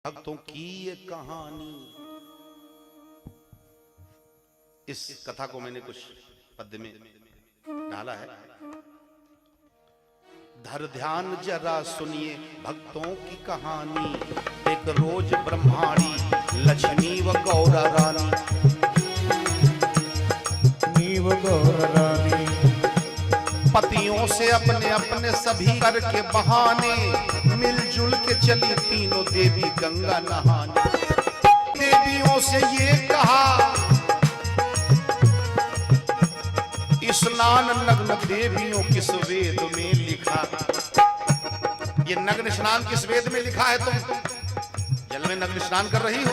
भक्तों की ये कहानी। इस कथा को मैंने कुछ पद्य में डाला है। धर ध्यान जरा सुनिए भक्तों की कहानी। एक रोज ब्रह्माणी लक्ष्मी व गौरा रानी, पतियों से अपने अपने सभी करके बहाने मिलजुल के चली तीनों देवी गंगा नहाने। देवियों से ये कहा, स्नान नग्न देवियों किस वेद में लिखा। ये नग्न स्नान किस वेद में लिखा है? तुम जल में नग्न स्नान कर रही हो।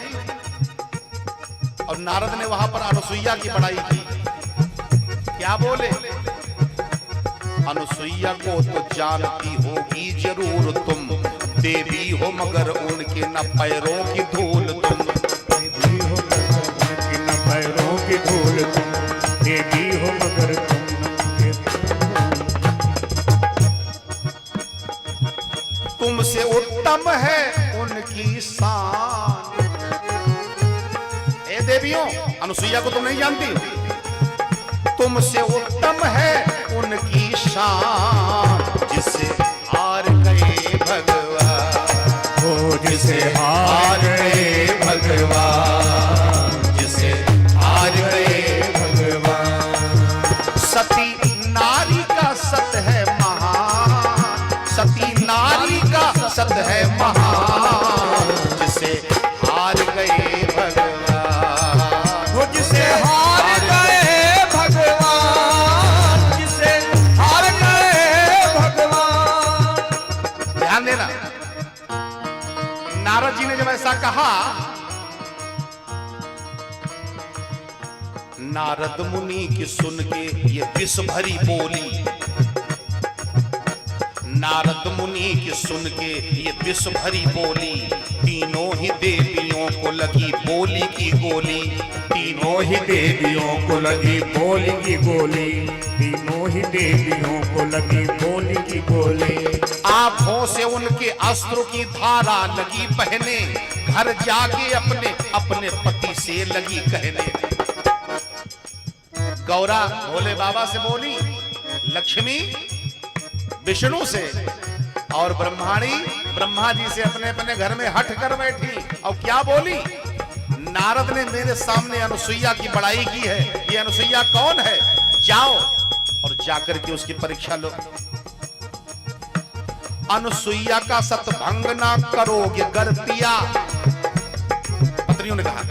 और नारद ने वहां पर अनुसुईया की बड़ाई की। क्या बोले? अनुसुईया को तो जानती होगी जरूर तुम, देवी हो मगर उनके न पैरों की धूल तुम। देवी हो मगर उनके न पैरों की धूल तुम, देवी हो मगर तुम। तुमसे उत्तम है उनकी शान। ए देवियों, अनुसुईया को तुम नहीं जानती हो? तुमसे उत्तम है उनकी शान, जिसे हार गए भगवान। ओ जिसे हार गए भगवान, जिसे हार गए भगवान। सती नारी का सत है महान, सती नारी का सत है महान, जिसे हार गए भगवान। वो जिसे हार गए भगवान, जिसे हार गए भगवान। ध्यान देना, नारद जी ने जब ऐसा कहा, नारद मुनि की सुन के ये विष भरी बोली। नारद मुनि की सुन के ये विष भरी बोली। तीनों ही देवियों को लगी बोली की गोली। तीनों ही देवियों को लगी बोली की गोली, तीनों ही देवियों को लगी बोली की गोली। आंखों से उनके अस्त्रों की धारा लगी बहने, घर जाके अपने अपने पति से लगी कहने। गौरा भोले बाबा से बोली, लक्ष्मी विष्णु से, और ब्रह्माणी ब्रह्मा जी से अपने अपने घर में हट कर बैठी। और क्या बोली? नारद ने मेरे सामने अनुसुईया की बड़ाई की है। ये अनुसुईया कौन है? जाओ और जाकर के उसकी परीक्षा लो। अनुसुईया का सतभंग ना करोगे गर पिया। पत्नियों ने कहा,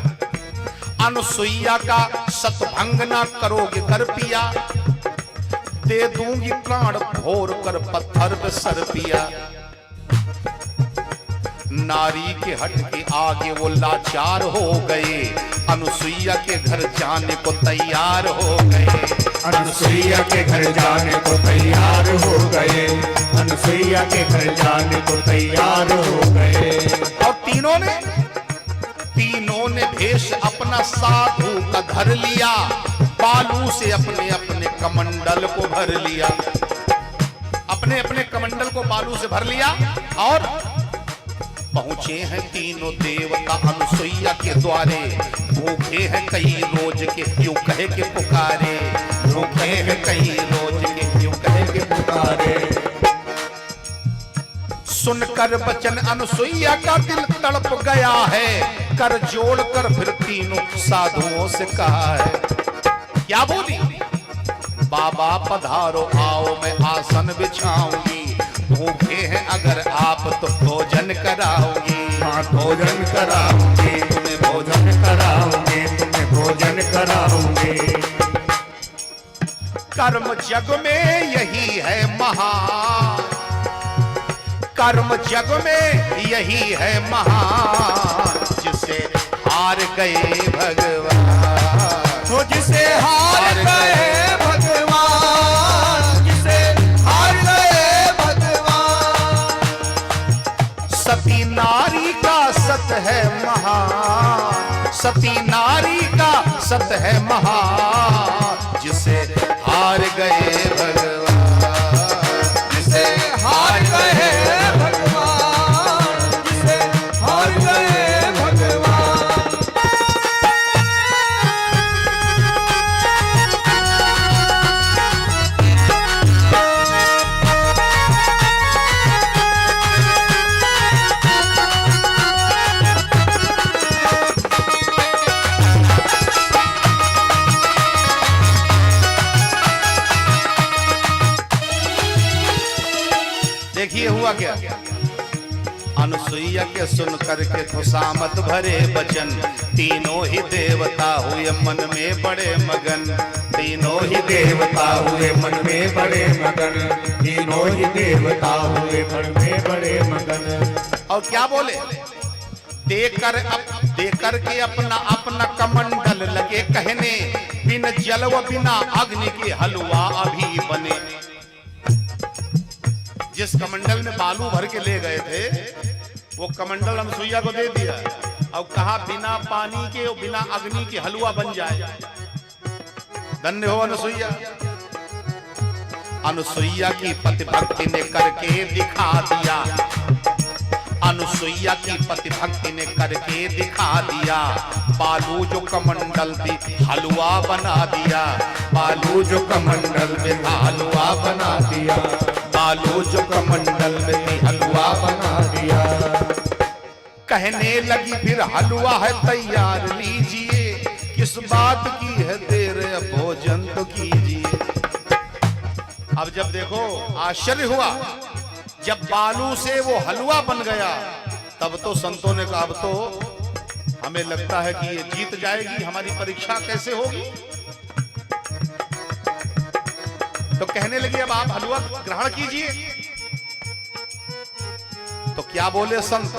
अनुसुईया का सतभंग ना करोगे गर पिया, दे दूंगी प्राण भोर कर पत्थर पे सर पिया। नारी के हट के आगे वो लाचार हो गए, अनुसुईया के घर जाने को तैयार हो गए। अनुसुईया के घर जाने को तैयार हो गए, अनुसुईया के घर जाने को तैयार हो गए। और तीनों ने भेष अपना साधु का धर लिया, बालू से अपने अपने कमंडल को भर लिया। अपने अपने कमंडल को बालू से भर लिया और पहुंचे हैं तीनों देवता अनुसुईया के द्वारे। भूखे हैं कई रोज के यूं कहे के पुकारे, भूखे हैं कई रोज के यूं कहे के पुकारे। सुनकर वचन अनुसुईया का दिल तड़प गया है, कर जोड़ कर फिर तीनों साधुओं से कहा है। क्या बोली? बाबा पधारो आओ मैं आसन बिछाऊंगी, भूखे हैं अगर आप तो भोजन कराऊंगी। हाँ भोजन कराऊंगी, तुम्हें भोजन कराऊंगी, तुम्हें भोजन कराऊंगी। कर्म जग में यही है महान, कर्म जग में यही है महान, जिसे हार गए भगवान। वो जिसे हार गए भगवान, जिसे हार गए भगवान। सती नारी का सत है महान, सती नारी का सत है महान, जिसे हार गए भगवान। जिसे हार गए भगवान, जिसे हार गए अनुसुईया के सुन करके खुशामद भरे बचन, तीनों ही देवता हुए मन में बड़े मगन, तीनों ही देवता हुए मन में बड़े मगन, तीनों ही देवता हुए मन में बड़े मगन। और क्या बोले, देकर के अपना अपना कमंडल लगे कहने, बिन जल व बिना अग्नि के हलवा अभी बने। जिस कमंडल में बालू भर के ले गए थे वो कमंडल अनुसुईया को दे दिया और कहा बिना पानी के और बिना अग्नि के हलवा बन जाए। धन्य हो अनुसुईया। अनुसुईया की पति भक्ति ने करके दिखा दिया, अनुसुईया की पति भक्ति ने करके दिखा दिया, बालू जो कमंडल थी हलवा बना दिया, बालू जो कमंडल में हलवा बना दिया, बालू जो कमंडल में थी हलवा बना दिया। कहने लगी फिर हलवा है तैयार लीजिए, किस बात की है देर भोजन तो कीजिए। अब जब देखो आश्चर्य हुआ, जब बालू से वो हलवा बन गया तब तो संतों ने कहा अब तो हमें लगता है कि ये जीत जाएगी, हमारी परीक्षा कैसे होगी। तो कहने लगी अब आप हलवा ग्रहण कीजिए। तो क्या बोले संत,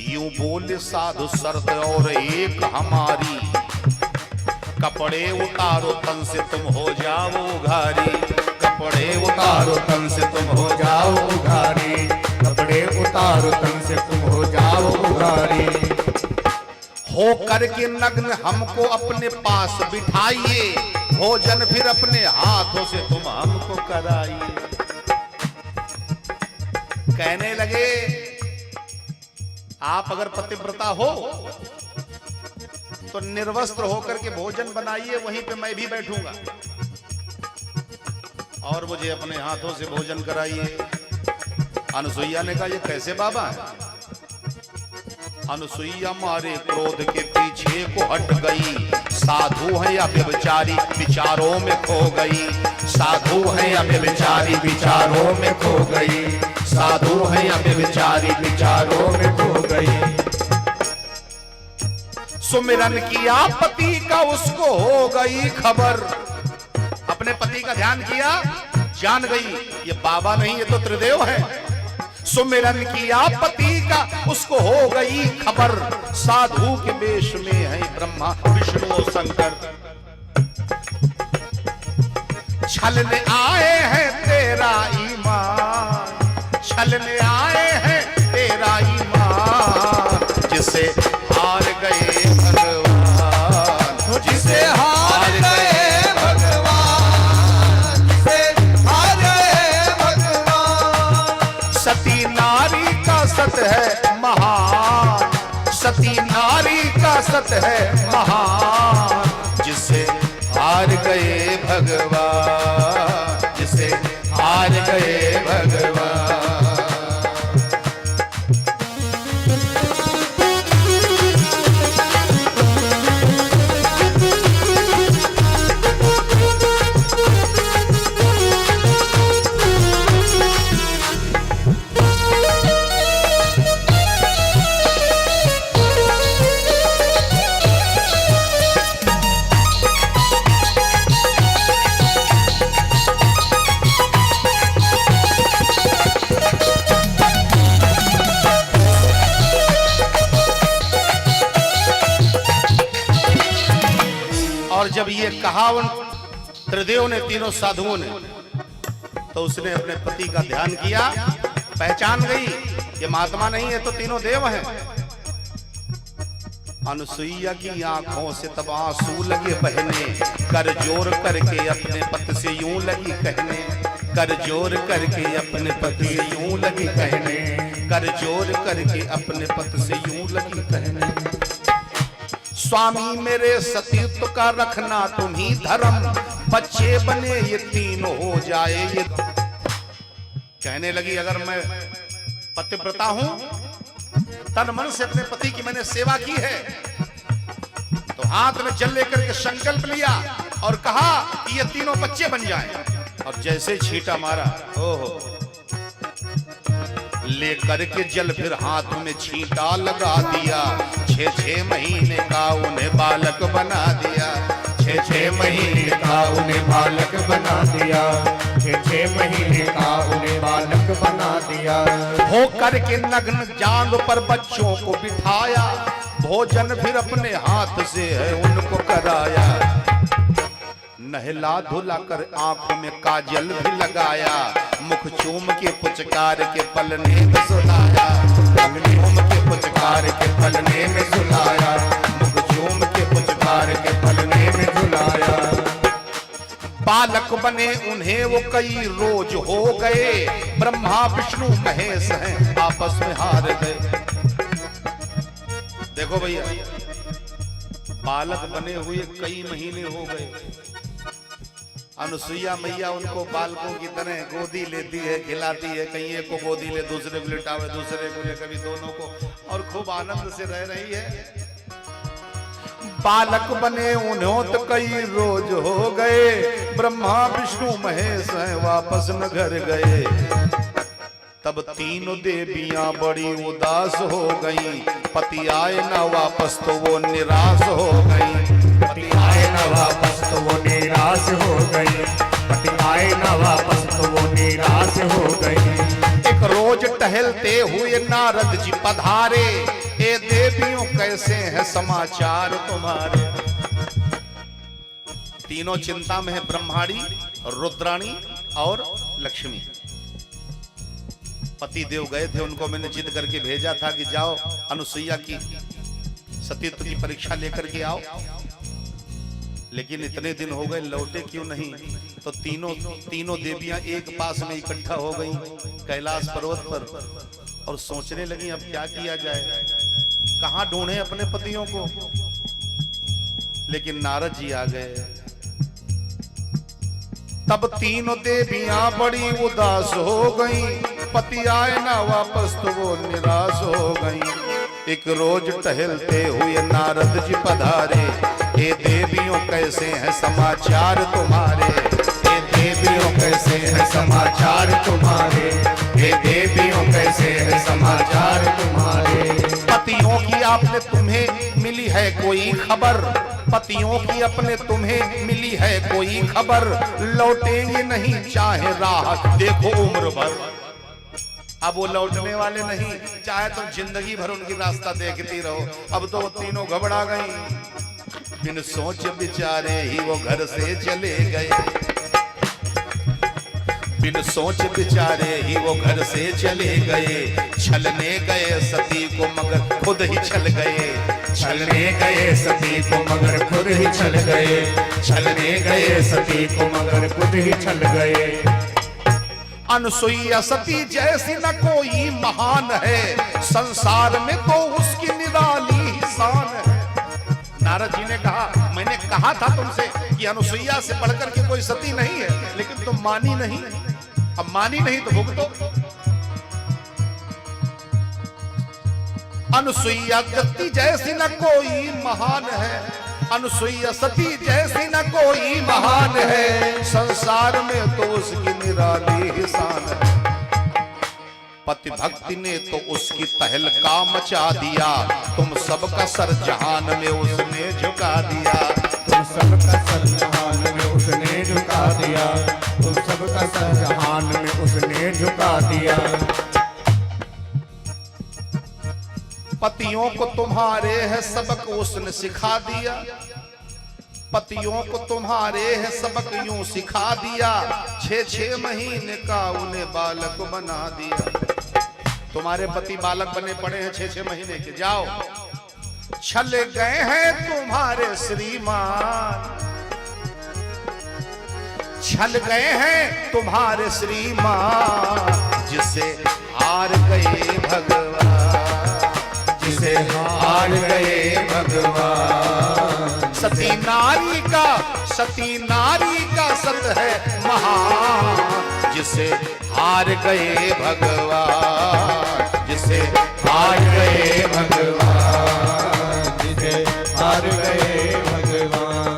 यूं बोले साधु शर्त और एक हमारी, कपड़े उतारो तन से तुम हो जाओ घारी, कपड़े उतारो तन से तुम हो जाओ उघारी, कपड़े उतारो तन से तुम हो जाओ उघारी। हो करके नग्न हमको अपने पास बिठाइए, भोजन फिर अपने हाथों से तुम हमको कराइए। कहने लगे आप अगर पतिव्रता हो तो निर्वस्त्र होकर के भोजन बनाइए, वहीं पे मैं भी बैठूंगा और मुझे अपने हाथों से भोजन कराइए। अनुसुईया ने कहा ये कैसे बाबा है। अनुसुईया मारे क्रोध के पीछे को हट गई, साधु है या व्यभिचारी विचारों में खो गई, साधु है या व्यभिचारी विचारों में खो गई, साधु है या व्यभिचारी विचारों में खो गई। सुमिरन किया पति का उसको हो गई खबर, अपने पति का ध्यान किया, जान गई ये बाबा नहीं ये तो त्रिदेव है। सुमिरन किया पति का उसको हो गई खबर, साधु के वेश में है ब्रह्मा विष्णु और शंकर। छलने आए हैं तेरा ईमान, छलने आए हैं तेरा ईमान, जिसे हार गए भगवान, जिसे हार गए भगवान, जिसे हार गए भगवान। सती नारी का सत है महान, सती नारी का सत है महान, जिसे हार गए भगवान, जिसे हार गए भगवान। और जब ये कहा उन त्रिदेव ने, तीनों साधुओं ने, तो उसने अपने पति का ध्यान किया, पहचान गई ये महात्मा नहीं है तो तीनों देव हैं। अनुसुईया की आंखों से तब आंसू लगे बहने, कर जोर करके अपने पति से यूं लगी कहने, कर जोर करके अपने पति से यूं लगी कहने, कर जोर करके अपने पति से यूं लगी कहने। स्वामी मेरे सतीत्व का रखना तुम्ही धर्म, बच्चे बने ये तीनों हो जाए ये। कहने लगी अगर मैं पतिव्रता हूं, तन मन से अपने पति की मैंने सेवा की है, तो हाथ में जल लेकर के संकल्प लिया और कहा कि ये तीनों बच्चे बन जाएं। और जैसे छींटा मारा, ओहो, लेकर के जल फिर हाथ में छींटा लगा दिया। 6-6 महीने का उन्हें बालक बना दिया। 6-6 महीने का उन्हें बालक बना दिया। 6-6 महीने का उन्हें बालक बना दिया। होकर के नग्न जांग पर बच्चों को बिठाया, भोजन फिर अपने हाथ से है उनको कराया। नहला धुला कर आंखों में काजल भी लगाया, मुख चूम के पुचकार के पलने में सुलाया। चूम के पुचकार के पलने में सुलाया। मुख चूम के पुचकार के पलने में सुलाया। बालक बने उन्हें वो कई रोज हो गए, ब्रह्मा विष्णु महेश हैं आपस में हार गए। देखो भैया, बालक बने हुए कई महीने हो गए। अनुसुईया मैया उनको बालकों की तरह गोदी लेती है, खिलाती है। कहीं एक को गोदी ले, दूसरे को लिटावे, दूसरे को ले, कभी दोनों को, और खूब आनंद से रह रही है। बालक बने उन्हों तो कई रोज हो गए, ब्रह्मा विष्णु महेश हैं वापस न घर गए। तब तीनों देवियां बड़ी उदास हो गईं, पति आए ना वापस तो वो निराश हो गईं। पति आए ना वापस तो वो निराश हो गई। पति आए ना वापस तो वो निराश हो गई। एक रोज टहलते हुए नारद जी पधारे, ए देवियों कैसे हैं समाचार तुम्हारे। तीनों चिंता में है, ब्रह्माणी, रुद्राणी और लक्ष्मी। पति देव गए थे, उनको मैंने जिद करके भेजा था कि जाओ अनुसुईया की सतीत्व की परीक्षा लेकर के आओ, लेकिन इतने दिन हो गए लौटे क्यों नहीं। तो तीनों देवियां एक पास में इकट्ठा हो गई कैलाश पर्वत पर और सोचने लगी अब क्या किया जाए, कहां ढूंढे अपने पतियों को। लेकिन नारद जी आ गए। तब तीनों देवियां बड़ी उदास हो गईं, पति आए ना वापस तो वो निराश हो गईं। एक रोज टहलते हुए नारद जी पधारे, हे देवियों कैसे हैं समाचार तुम्हारे। हे देवियों कैसे हैं समाचार तुम्हारे। हे देवियों कैसे हैं समाचार तुम्हारे। पतियों की आपने तुम्हें मिली है कोई खबर। पतियों की अपने तुम्हें मिली है कोई खबर। लौटेंगे नहीं चाहे राह देखो उम्र भर। अब वो लौटने वाले नहीं, चाहे तुम जिंदगी भर उनकी रास्ता देखती रहो। अब तो वो तीनों घबरा गई, बिन सोच विचारे ही वो घर से चले गए। बिन सोच विचारे ही वो घर से चले गए। छलने गए सती को मगर खुद ही छल गए। छलने गए सती को मगर खुद ही छल गए। छलने गए सती को मगर खुद ही छल गए। अनुसुईया सती जैसी न कोई महान है, संसार में तो उसकी निराली शान है। नारद जी ने कहा, मैंने कहा था तुमसे कि अनुसुईया से बढ़कर के कोई सती नहीं है, लेकिन तुम मानी नहीं। अब मानी नहीं तो भुगतो। अनुसुईया सती जैसी न कोई महान है। अनुसुईया सती जैसी न कोई महान है, संसार में तो उसकी निराली शान है। पति भक्ति ने तो उसकी तहलका मचा दिया, तुम सबका सर जहान में उसने झुका दिया। तुम सबका सर जहान में उसने झुका दिया। तुम सबका सर जहान में उसने झुका दिया। पतियों को तुम्हारे है सबक उसने सिखा दिया। पतियों को तुम्हारे है सबक यूं सिखा दिया। 6-6 महीने का उन्हें बालक बना दिया। तुम्हारे पति बालक बने पड़े हैं 6-6 महीने के। जाओ, छल गए हैं तुम्हारे श्रीमान। छल गए हैं तुम्हारे श्रीमान, जिसे हार गए भगवान। जिसे हार गए भगवान। सती नारी का सत है महान, जिसे हार गए भगवान। जिसे हार गए भगवान। जिसे हार गए भगवान।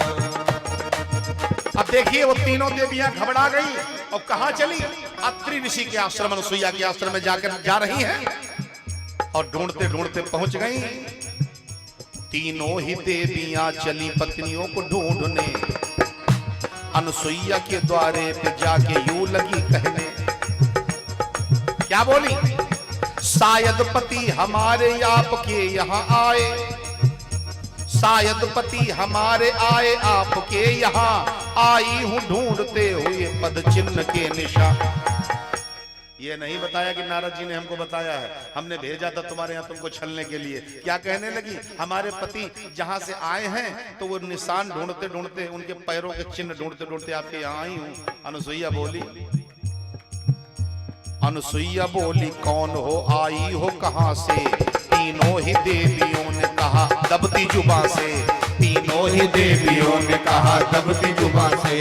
अब देखिए देखिए वो तीनों देवियां घबरा गई और कहां चली? अत्रि ऋषि के आश्रम, अनुसुईया के आश्रम में जाकर जा रही हैं और ढूंढते ढूंढते पहुंच गई। तीनों ही देवियां चली पत्नियों को ढूंढने, अनुसुईया के द्वारे पे जाके यूं लगी कहने। क्या बोली? शायद पति हमारे आपके यहाँ आए, शायद पति हमारे आए आपके यहाँ, आई हूं ढूंढते हुए पद चिन्ह के निशान। ये नहीं बताया कि नारद जी ने हमको बताया है, हमने भेजा था तुम्हारे यहाँ तुमको छलने के लिए। क्या कहने लगी? हमारे पति जहां से आए हैं तो वो निशान ढूंढते ढूंढते, उनके पैरों के चिन्ह ढूंढते ढूंढते आपके यहाँ आई हूं। अनुसुईया बोली, अनुसुईया बोली कौन हो, आई हो कहां से? तीनों ही देवियों ने कहा दबती जुबां से, तीनों ही देवियों ने कहा दबती जुबां से,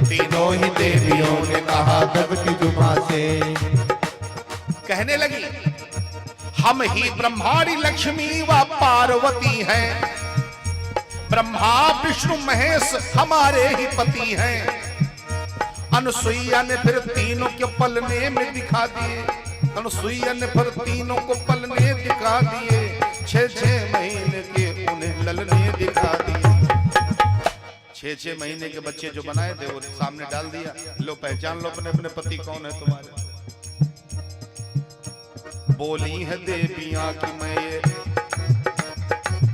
तीनों ही देवियों ने कहा दबती जुबां से। कहने लगी हम ही ब्रह्माणी लक्ष्मी व पार्वती हैं, ब्रह्मा विष्णु महेश हमारे ही पति हैं। अनुसुईया ने फिर तीनों के पलने में दिखा दिए, अनुसुईया ने फिर तीनों को पलने दिखा दिए, 6-6 महीने के उन्हें ललने दिखा दिए। 6-6 महीने के बच्चे जो बनाए थे वो सामने डाल दिया, लो पहचान लो अपने अपने पति कौन है तुम्हारे। बोली है देवियां कि मैं ये,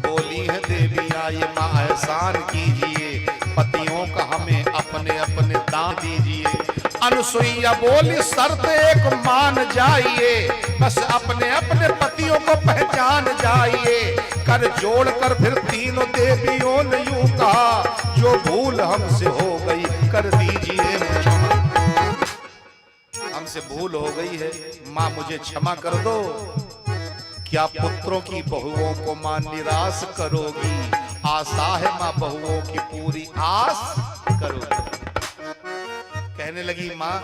बोली है देवियां ये मां एहसान कीजिए, पतियों का हमें अपने अपने दान दीजिए। अनुसुईया बोली शर्त एक मान जाइए, बस अपने अपने पतियों को पहचान जाइए। कर जोड़ कर फिर तीनों देवियों ने यूं कहा, जो भूल हमसे हो गई कर दीजिए क्षमा। हमसे भूल हो गई है माँ, मुझे क्षमा कर दो। क्या पुत्रों की बहुओं को माँ निराश करोगी? आशा है माँ बहुओं की पूरी आस करोगी। कहने लगी माँ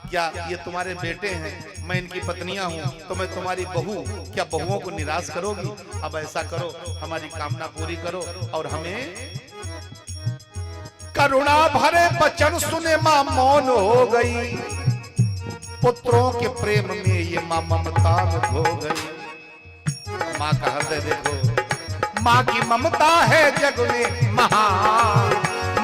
क्या ये तुम्हारे बेटे हैं, मैं इनकी पत्नियां हूँ, तो मैं तुम्हारी बहू, क्या बहुओं को निराश करोगी? अब ऐसा करो हमारी कामना पूरी करो और हमें। करुणा भरे वचन सुने माँ मौन हो गई, पुत्रों के प्रेम में ये माँ ममता में खो गई। माँ का हृदय देखो, माँ की ममता है जग में महान,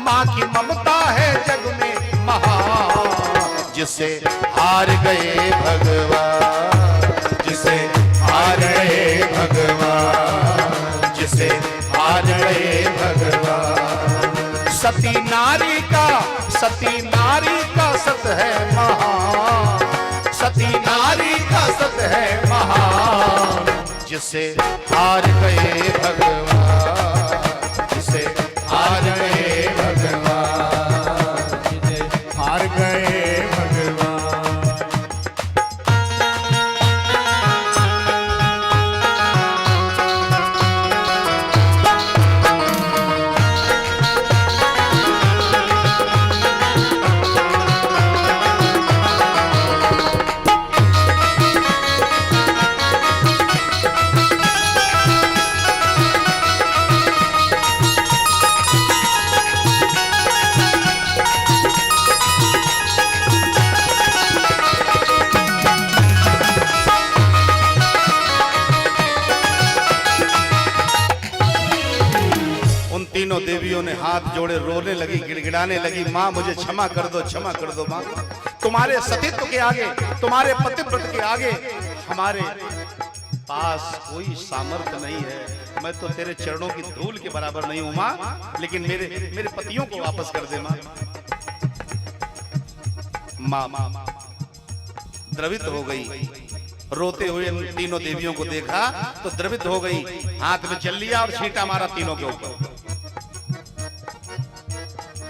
माँ की ममता है जग में महान। जिसे हार गए भगवान, जिसे हार गए भगवान, जिसे हार गए भगवान। सती नारी का, सती नारी का सत है महान, सती नारी का सत है महान। जिसे हार गए भगवान, जिसे हार गए भगवान, जिसे हार गए भगवान। तीनों देवियों ने हाथ जोड़े रोने लगी, गिड़गिड़ाने लगी, माँ मुझे क्षमा कर दो, क्षमा कर दो माँ। तुम्हारे सतीत्व के आगे, तुम्हारे पतिव्रत के आगे हमारे पास कोई सामर्थ्य नहीं है। मैं तो तेरे चरणों की धूल के बराबर नहीं हूँ माँ, लेकिन मेरे पतियों को वापस कर दे माँ। माँ द्रवित हो गई, रोते हुए तीनों देवियों को देखा तो द्रवित हो गई, हाथ में चल लिया और छींटा मारा तीनों के ऊपर।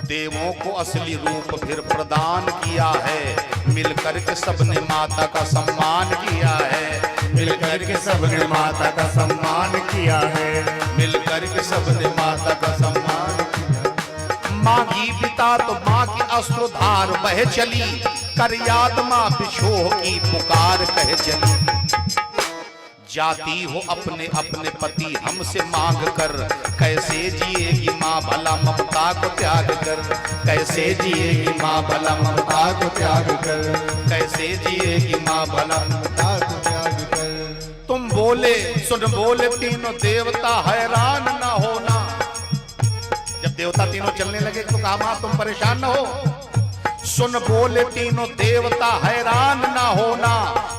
देवों को असली रूप फिर प्रदान किया है, मिलकर के सबने माता का सम्मान किया है, मिलकर के सबने माता का सम्मान किया है, मिलकर के सबने माता का सम्मान किया। माँ की पिता तो माँ की अश्रुधार बह चली, कर याद माँ बिछोह की पुकार कह चली। जाती हो अपने अपने पति हमसे मांग कर, कैसे जिएगी माँ भला ममता को त्याग कर, कैसे जिएगी माँ भला ममता को त्याग कर, कैसे जिएगी माँ भला ममता को त्याग कर। तुम बोले सुन बोले तीनों देवता हैरान ना होना। जब देवता तीनों चलने लगे तो कहा माँ तुम परेशान ना हो। सुन बोले तीनों देवता हैरान ना होना,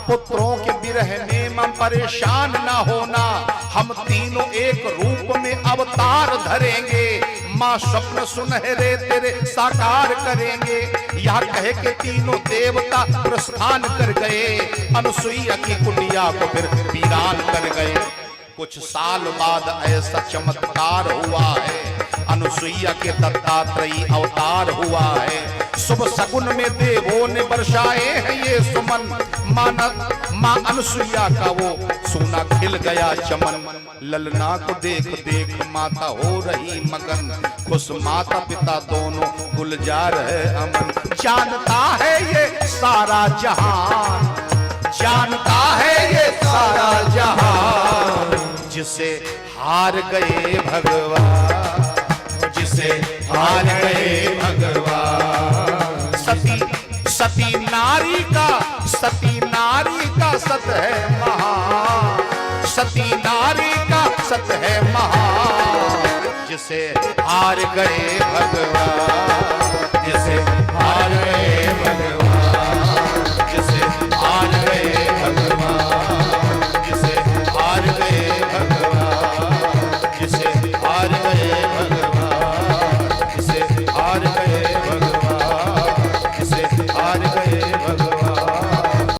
पुत्रों के विरह में हम परेशान ना होना। हम तीनों एक रूप में अवतार धरेंगे, माँ स्वप्न सुनहरे तेरे साकार करेंगे। यह कहे के तीनों देवता प्रस्थान कर गए, अनुसुईया की कुटिया को फिर वीरान कर गए। कुछ साल बाद ऐसा चमत्कार हुआ है, अनुसुईया के दत्तात्रेयी अवतार हुआ है। शुभ सगुन में देवों ने बरसाए हैं ये सुमन, माँ अनुसुईया का वो सोना खिल गया चमन। ललना को देख देख माता हो रही मगन, खुश माता पिता दोनों गुलजार है अमन। जानता है ये सारा जहान, जानता है ये सारा जहान, जिसे हार गए भगवान, जिसे हार गए भगवान। सती नारी का सत है महान, सती नारी का सत है महान, जिसे हार गए भगवान, जिसे हार गए भगवान, जिसे हार गए भगवान, जिसे हार गए भगवान, जिसे हार गए भगवान, जिसे हार गए भगवान, जिसे हार गए